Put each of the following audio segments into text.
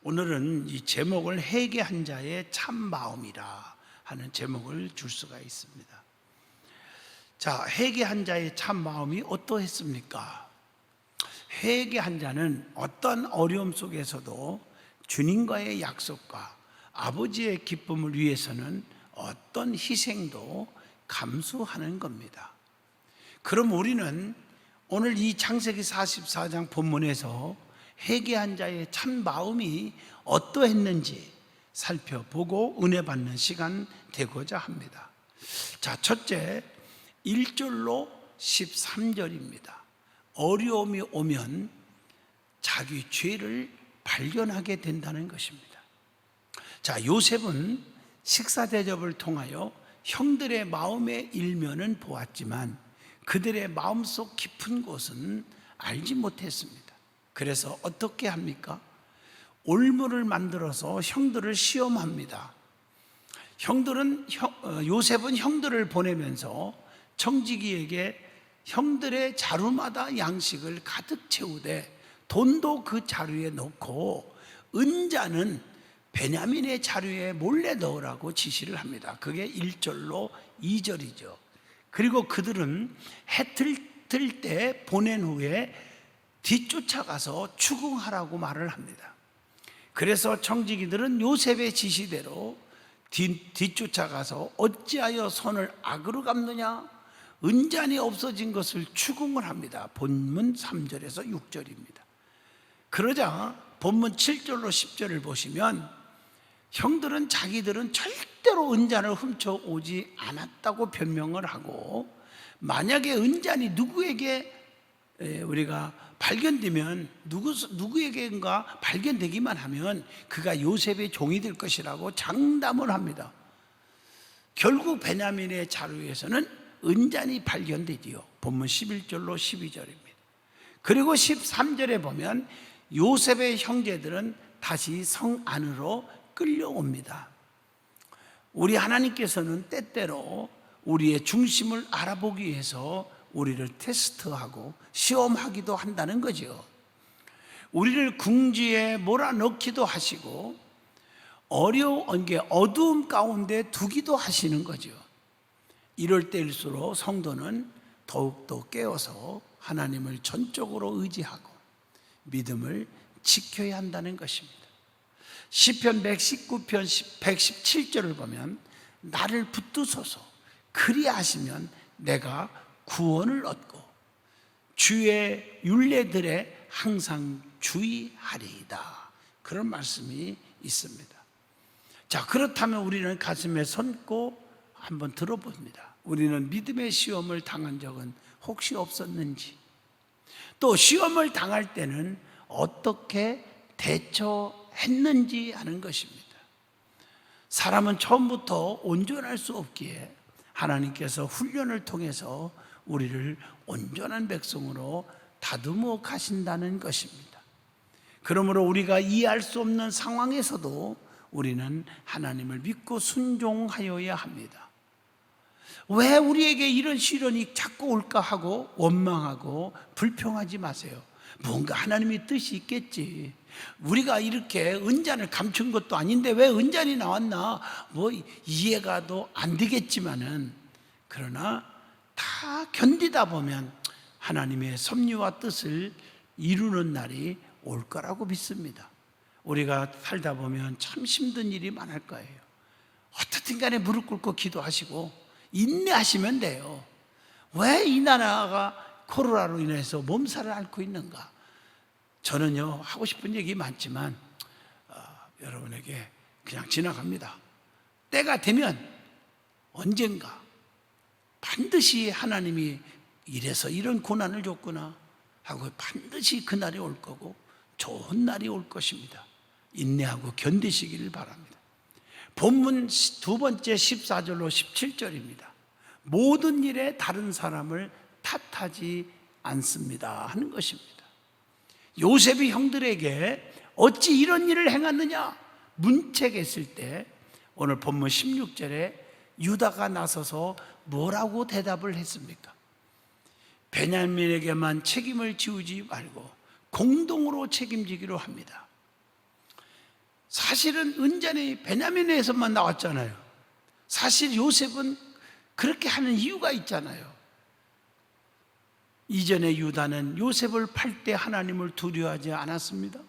오늘은 이 제목을 회개한 자의 참 마음이라 하는 제목을 줄 수가 있습니다. 자, 회개한 자의 참 마음이 어떠했습니까? 회개한 자는 어떤 어려움 속에서도 주님과의 약속과 아버지의 기쁨을 위해서는 어떤 희생도 감수하는 겁니다. 그럼 우리는 오늘 이 창세기 44장 본문에서 회개한 자의 참 마음이 어떠했는지 살펴보고 은혜 받는 시간 되고자 합니다. 자, 첫째, 1절로 13절입니다. 어려움이 오면 자기 죄를 발견하게 된다는 것입니다. 자, 요셉은 식사 대접을 통하여 형들의 마음의 일면은 보았지만 그들의 마음속 깊은 곳은 알지 못했습니다. 그래서 어떻게 합니까? 올무를 만들어서 형들을 시험합니다. 요셉은 형들을 보내면서 청지기에게 형들의 자루마다 양식을 가득 채우되 돈도 그 자루에 넣고 은자는 베냐민의 자루에 몰래 넣으라고 지시를 합니다. 그게 1절로 2절이죠. 그리고 그들은 해 뜰 때 보낸 후에 뒤쫓아가서 추궁하라고 말을 합니다. 그래서 청지기들은 요셉의 지시대로 뒤쫓아가서 어찌하여 손을 악으로 갚느냐? 은잔이 없어진 것을 추궁을 합니다. 본문 3절에서 6절입니다. 그러자 본문 7절로 10절을 보시면 형들은 자기들은 절대로 은잔을 훔쳐오지 않았다고 변명을 하고, 만약에 은잔이 누구에게 우리가 발견되면 누구에게인가 발견되기만 하면 그가 요셉의 종이 될 것이라고 장담을 합니다. 결국 베냐민의 자루에서는 은잔이 발견되지요. 본문 11절로 12절입니다. 그리고 13절에 보면 요셉의 형제들은 다시 성 안으로 끌려옵니다. 우리 하나님께서는 때때로 우리의 중심을 알아보기 위해서 우리를 테스트하고 시험하기도 한다는 거죠. 우리를 궁지에 몰아넣기도 하시고 어두움 가운데 두기도 하시는 거죠. 이럴 때일수록 성도는 더욱더 깨어서 하나님을 전적으로 의지하고 믿음을 지켜야 한다는 것입니다. 시편 119편 117절을 보면 나를 붙드소서 그리하시면 내가 구원을 얻고 주의 율례들에 항상 주의하리이다. 그런 말씀이 있습니다. 자, 그렇다면 우리는 가슴에 손고 한번 들어봅니다. 우리는 믿음의 시험을 당한 적은 혹시 없었는지, 또 시험을 당할 때는 어떻게 대처했는지 하는 것입니다. 사람은 처음부터 온전할 수 없기에 하나님께서 훈련을 통해서 우리를 온전한 백성으로 다듬어 가신다는 것입니다. 그러므로 우리가 이해할 수 없는 상황에서도 우리는 하나님을 믿고 순종하여야 합니다. 왜 우리에게 이런 시련이 자꾸 올까 하고 원망하고 불평하지 마세요. 뭔가 하나님의 뜻이 있겠지. 우리가 이렇게 은잔을 감춘 것도 아닌데 왜 은잔이 나왔나? 뭐 이해가 안 되겠지만은, 그러나 다 견디다 보면 하나님의 섭리와 뜻을 이루는 날이 올 거라고 믿습니다. 우리가 살다 보면 참 힘든 일이 많을 거예요. 어떻든 간에 무릎 꿇고 기도하시고 인내하시면 돼요. 왜 이 나라가 코로나로 인해서 몸살을 앓고 있는가? 저는요, 하고 싶은 얘기 많지만 여러분에게 그냥 지나갑니다. 때가 되면 언젠가 반드시 하나님이 이래서 이런 고난을 줬구나 하고 반드시 그날이 올 거고 좋은 날이 올 것입니다. 인내하고 견디시기를 바랍니다. 본문 두 번째 14절로 17절입니다. 모든 일에 다른 사람을 탓하지 않습니다 하는 것입니다. 요셉이 형들에게 어찌 이런 일을 행했느냐 문책했을 때 오늘 본문 16절에 유다가 나서서 뭐라고 대답을 했습니까? 베냐민에게만 책임을 지우지 말고 공동으로 책임지기로 합니다. 사실은 은전이 베냐민에서만 나왔잖아요. 사실 요셉은 그렇게 하는 이유가 있잖아요. 이전에 유다는 요셉을 팔 때 하나님을 두려워하지 않았습니다.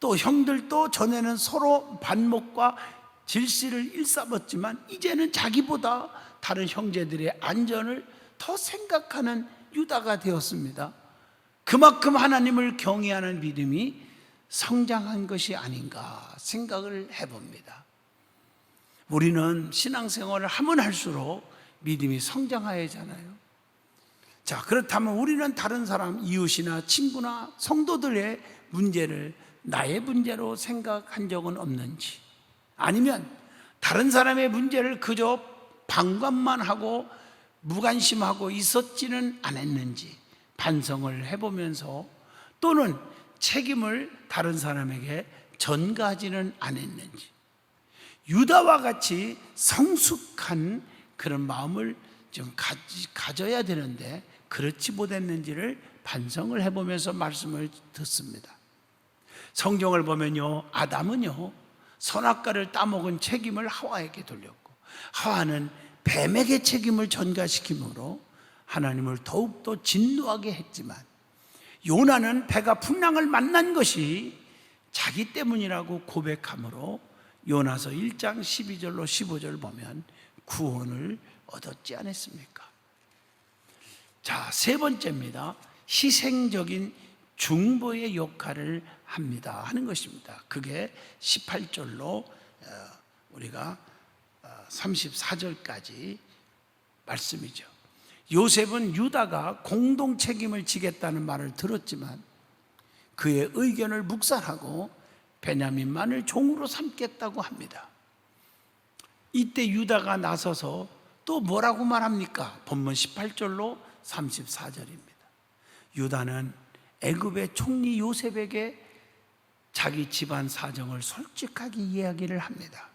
또 형들도 전에는 서로 반목과 질시를 일삼았지만 이제는 자기보다 다른 형제들의 안전을 더 생각하는 유다가 되었습니다. 그만큼 하나님을 경외하는 믿음이 성장한 것이 아닌가 생각을 해봅니다. 우리는 신앙생활을 하면 할수록 믿음이 성장해야 하잖아요. 자, 그렇다면 우리는 다른 사람, 이웃이나 친구나 성도들의 문제를 나의 문제로 생각한 적은 없는지, 아니면 다른 사람의 문제를 그저 방관만 하고 무관심하고 있었지는 않았는지 반성을 해보면서, 또는 책임을 다른 사람에게 전가하지는 않았는지, 유다와 같이 성숙한 그런 마음을 좀 가져야 되는데 그렇지 못했는지를 반성을 해보면서 말씀을 듣습니다. 성경을 보면요, 아담은요 선악과를 따먹은 책임을 하와에게 돌렸고, 하와는 뱀에게 책임을 전가시키므로 하나님을 더욱더 진노하게 했지만, 요나는 배가 풍랑을 만난 것이 자기 때문이라고 고백하므로 요나서 1장 12절로 15절 보면 구원을 얻었지 않았습니까? 자, 세 번째입니다. 희생적인 중보의 역할을 합니다 하는 것입니다. 그게 18절로 우리가 34절까지 말씀이죠. 요셉은 유다가 공동 책임을 지겠다는 말을 들었지만 그의 의견을 묵살하고 베냐민만을 종으로 삼겠다고 합니다. 이때 유다가 나서서 또 뭐라고 말합니까? 본문 18절로 34절입니다. 유다는 애굽의 총리 요셉에게 자기 집안 사정을 솔직하게 이야기를 합니다.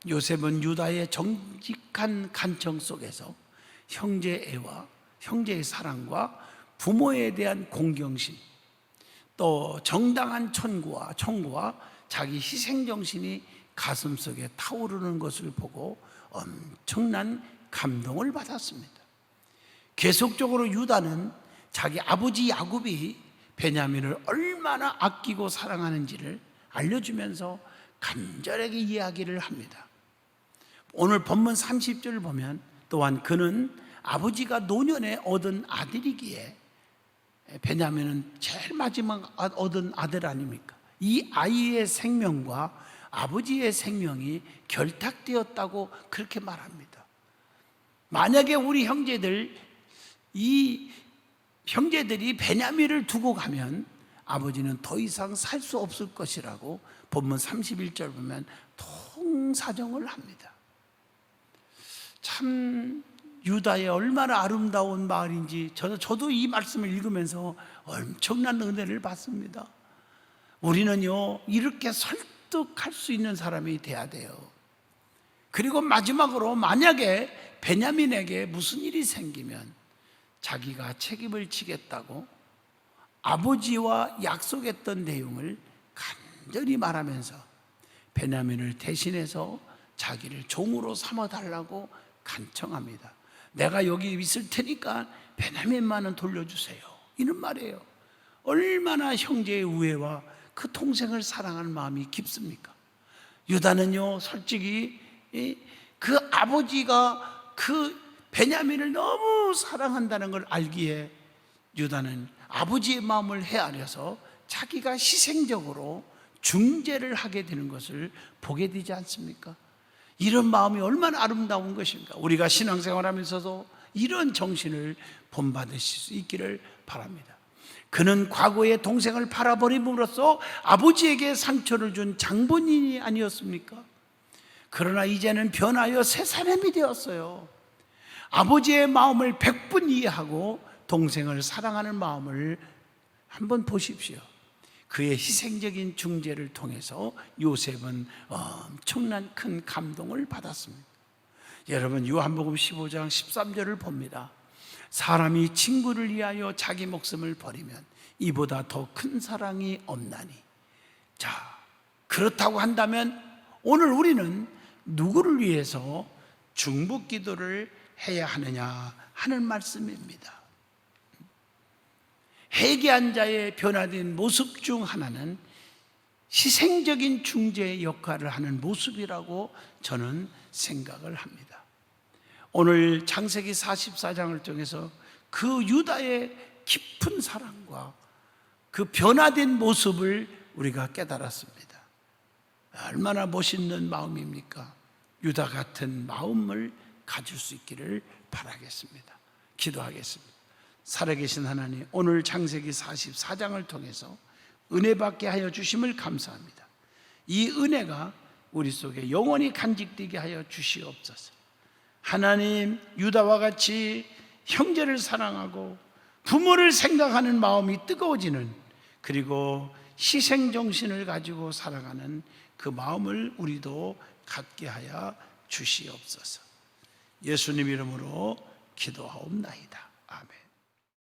요셉은 유다의 정직한 간청 속에서 형제의 애와 형제의 사랑과 부모에 대한 공경심, 또 정당한 청구와 자기 희생정신이 가슴속에 타오르는 것을 보고 엄청난 감동을 받았습니다. 계속적으로 유다는 자기 아버지 야곱이 베냐민을 얼마나 아끼고 사랑하는지를 알려주면서 간절하게 이야기를 합니다. 오늘 본문 30절을 보면 또한 그는 아버지가 노년에 얻은 아들이기에, 베냐민은 제일 마지막 얻은 아들 아닙니까? 이 아이의 생명과 아버지의 생명이 결탁되었다고 그렇게 말합니다. 만약에 우리 형제들이 베냐민을 두고 가면 아버지는 더 이상 살 수 없을 것이라고 본문 31절 보면 통사정을 합니다. 참 유다의 얼마나 아름다운 마을인지 저도 이 말씀을 읽으면서 엄청난 은혜를 받습니다. 우리는요 이렇게 설득할 수 있는 사람이 돼야 돼요. 그리고 마지막으로 만약에 베냐민에게 무슨 일이 생기면 자기가 책임을 지겠다고 아버지와 약속했던 내용을 간절히 말하면서 베냐민을 대신해서 자기를 종으로 삼아달라고 간청합니다. 내가 여기 있을 테니까 베냐민만은 돌려주세요, 이런 말이에요. 얼마나 형제의 우애와 그 동생을 사랑하는 마음이 깊습니까? 유다는요 솔직히 그 아버지가 그 베냐민을 너무 사랑한다는 걸 알기에 유다는 아버지의 마음을 헤아려서 자기가 희생적으로 중재를 하게 되는 것을 보게 되지 않습니까? 이런 마음이 얼마나 아름다운 것인가. 우리가 신앙생활하면서도 이런 정신을 본받으실 수 있기를 바랍니다. 그는 과거의 동생을 팔아버림으로써 아버지에게 상처를 준 장본인이 아니었습니까? 그러나 이제는 변하여 새 사람이 되었어요. 아버지의 마음을 100분 이해하고 동생을 사랑하는 마음을 한번 보십시오. 그의 희생적인 중재를 통해서 요셉은 엄청난 큰 감동을 받았습니다. 여러분, 요한복음 15장 13절을 봅니다. 사람이 친구를 위하여 자기 목숨을 버리면 이보다 더 큰 사랑이 없나니. 자, 그렇다고 한다면 오늘 우리는 누구를 위해서 중보 기도를 해야 하느냐 하는 말씀입니다. 회개한 자의 변화된 모습 중 하나는 희생적인 중재의 역할을 하는 모습이라고 저는 생각을 합니다. 오늘 창세기 44장을 통해서 그 유다의 깊은 사랑과 그 변화된 모습을 우리가 깨달았습니다. 얼마나 멋있는 마음입니까? 유다 같은 마음을 가질 수 있기를 바라겠습니다. 기도하겠습니다. 살아계신 하나님, 오늘 창세기 44장을 통해서 은혜 받게 하여 주심을 감사합니다. 이 은혜가 우리 속에 영원히 간직되게 하여 주시옵소서. 하나님, 유다와 같이 형제를 사랑하고 부모를 생각하는 마음이 뜨거워지는, 그리고 희생정신을 가지고 살아가는 그 마음을 우리도 갖게 하여 주시옵소서. 예수님 이름으로 기도하옵나이다. 아멘.